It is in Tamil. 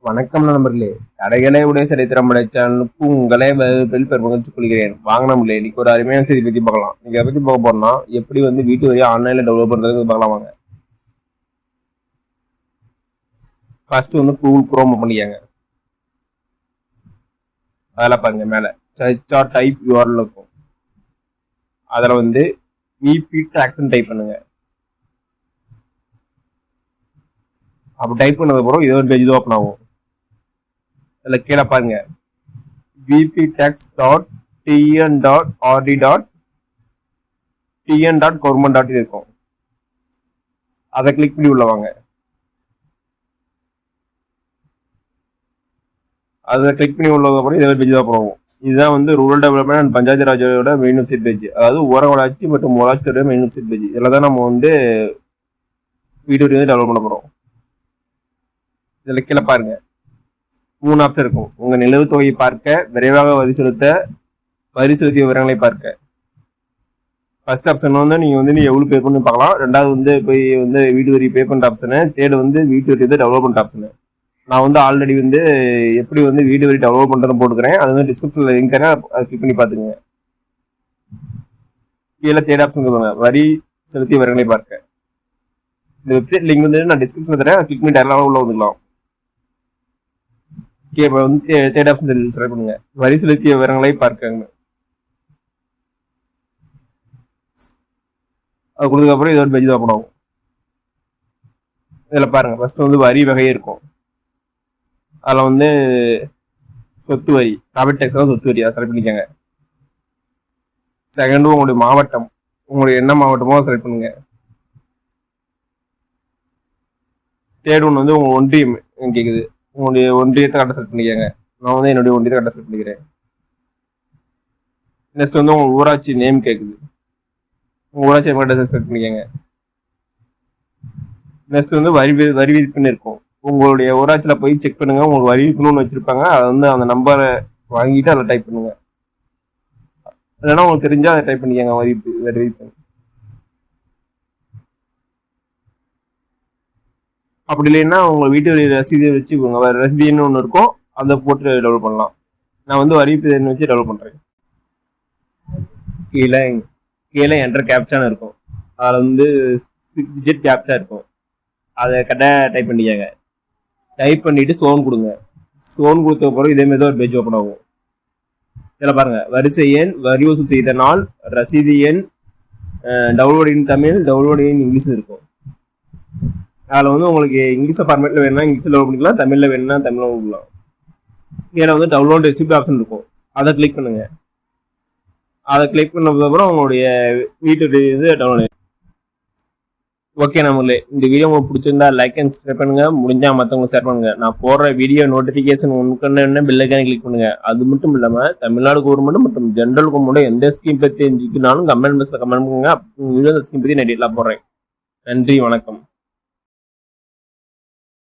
வணக்கம் நண்பர்களே. கடைகளை உடைய சரித்திரம் சேனலுக்கு உங்களை பெருமகிழ்ச்சி கொள்கிறேன். வாங்க நம்மளே இன்னைக்கு ஒரு அருமையான செய்தி பத்தி பார்க்கலாம். நீங்க எதை பத்தி பார்க்க போறோம்னா, எப்படி வந்து வீட்டு வழியா ஆன்லைன்ல டெவலப் பண்றதுக்கு பார்க்கலாம் வாங்க. ஃபர்ஸ்ட் வந்து கூகுள் குரோம் பண்ணிக்கங்க. அதில் பாருங்க மேல டைப் யூஆர்எல் இருக்கும். அதில் வந்து விபி டாக்ஸ்ன்னு டைப் பண்ணுங்க. அப்போ டைப் பண்ணது அப்புறம் இது ஒரு பேஜ் ஓப்பன் ஆகும். அதில் கீழே பாருங்க vptax.tn.rd.tn.government இருக்கும். அதை கிளிக் பண்ணி உள்ள வாங்க. அதை கிளிக் பண்ணி உள்ளது அப்புறம் இதை பேஜ் தான் போகும். இதுதான் வந்து ரூரல் டெவலப்மெண்ட் அண்ட் பஞ்சாயத்து ராஜோட மெயின் வெப்சைட் பேஜ். அதாவது ஊர வளர்ச்சி மற்றும் வளர்ச்சியோட மெயின் வெப்சைட் பேஜ். இதில் தான் நம்ம வந்து வீடியோ வந்து டெவலப் பண்ண போகிறோம். இதில் கீழே பாருங்க 3 ஆப்ஷன் இருக்கும். உங்க நிலவு தொகையை பார்க்க, விரைவாக வரி செலுத்திய விவரங்களை பார்க்க. ஃபர்ஸ்ட் ஆப்ஷன் வந்து நீங்க எவ்வளவு பே பண்ணி பார்க்கலாம். ரெண்டாவது வந்து போய் வந்து வீட்டு வரி பே பண்ற ஆப்ஷனு. தேர்டு வந்து வீட்டு வரி டெவலப்மெண்ட் ஆப்ஷனு. நான் வந்து ஆல்ரெடி வந்து எப்படி வந்து வீடு வரி டெவலப் பண்றதுன்னு போட்டுக்கிறேன். அது வந்து டிஸ்கிரிப்ஷன்ல லிங்க் தரேன், அதை கிளிக் பண்ணி பாத்துக்கோங்க. கீழே தேர்ட் ஆப்ஷன் சொல்லுவாங்க வரி செலுத்திய விவரங்களை பார்க்க. இந்த வெப்சைட் லிங்க் வந்து நான் டிஸ்கிரிப்ஷன்ல தரேன், அதை கிளிக் பண்ணி டேரக்டாக உள்ள வந்துக்கலாம். வந்து தேர்ட் ஆப்ஷன் செலக்ட் பண்ணுங்க, வரி செலுத்திய விவரங்களை பார்க்கங்க. அது கொடுத்ததுக்கு அப்புறம் இதோட பேஜ் ஓப்பன் ஆகும். இதில் பாருங்க ஃபர்ஸ்ட் வந்து வரி வகை இருக்கும். அதில் வந்து சொத்து வரி, ப்ராப்பர்ட்டி டேக்ஸ் சொத்து வரி, அதை செலக்ட் பண்ணிக்கோங்க. செகண்டு உங்களுடைய மாவட்டம், உங்களுடைய என்ன மாவட்டமோ அதை செலக்ட் பண்ணுங்க. தேர்ட் ஒன்று வந்து உங்க ஒன்றியம் கேட்குது, உங்களுடைய ஒன்றியத்தை கரெக்டாக செலக்ட் பண்ணிக்கோங்க. நான் வந்து என்னுடைய ஒன்றியத்தை கரெக்டாக செலக்ட் பண்ணிக்கிறேன். நெக்ஸ்ட் வந்து உங்க ஊராட்சி நேம் கேட்குது, உங்க ஊராட்சி கரெக்டாக செலக்ட் பண்ணிக்கோங்க. நெக்ஸ்ட் வந்து வரி விதிப்புன்னு இருக்கும். உங்களுடைய ஊராட்சியில் போய் செக் பண்ணுங்க, உங்களுக்கு வரி விதிப்புன்னு வச்சிருப்பாங்க. அதை வந்து அந்த நம்பரை வாங்கிட்டு அதில் டைப் பண்ணுங்க. இல்லைன்னா உங்களுக்கு தெரிஞ்சா அதை டைப் பண்ணிக்கோங்க வரி விதிப்பு. அப்படி இல்லைன்னா உங்க வீட்டு வரி ரசீது வச்சுக்கோங்க, ரசீதுன்னு ஒன்று இருக்கும், அதை போட்டு டெவலப் பண்ணலாம். நான் வந்து வரி வச்சு டெவலப் பண்றேன். கீழே என்டர் கேப்சான்னு இருக்கும். அதில் வந்து 6 டிஜிட் கேப்சா இருக்கும். அதை கரெக்டாக டைப் பண்ணிக்கோங்க. டைப் பண்ணிட்டு சோன் கொடுங்க. சோன் கொடுத்த அப்புறம் இதே மாதிரி ஒரு பேஜ் ஓப்பன் ஆகும். இதில் பாருங்க வரிசை எண், வரி வசூல் செய்த நாள், ரசீது எண், download in Tamil, download in English இருக்கும். அதில் வந்து உங்களுக்கு இங்கிலீஷ் ஃபார்மேட்டில் வேணும்னா இங்கிலீஷில் டவுன்லோட் பண்ணிக்கலாம், தமிழில் வேணும்னா தமிழில் கொடுக்கலாம். இதில் வந்து டவுன்லோட் ரெசிப்ட் ஆப்ஷன் இருக்கும், அதை கிளிக் பண்ணுங்க. அதை கிளிக் பண்ணதுக்கப்புறம் உங்களுடைய வீட்டு இது டவுன்லோட். ஓகே நம்மளே, இந்த வீடியோ உங்களுக்கு பிடிச்சிருந்தா லைக் அண்ட் சப்ஸ்கிரைப் பண்ணுங்க. முடிஞ்சா மற்றவங்க ஷேர் பண்ணுங்க. நான் போடுற வீடியோ நோட்டிஃபிகேஷன் உனக்கு பெல்லைக்கான கிளிக் பண்ணுங்க. அது மட்டும் இல்லாமல் தமிழ்நாடு கவர்மெண்ட் மற்றும் ஜென்ரல் கவர்மெண்ட் எந்த ஸ்கீம் பற்றி தெரிஞ்சுக்கினாலும் கமெண்ட் பாக்ஸில் கமெண்ட் பண்ணுங்க. வீடியோ ஸ்கீம் பற்றி நான் டீட்டெயிலாக போடுறேன். நன்றி, வணக்கம்.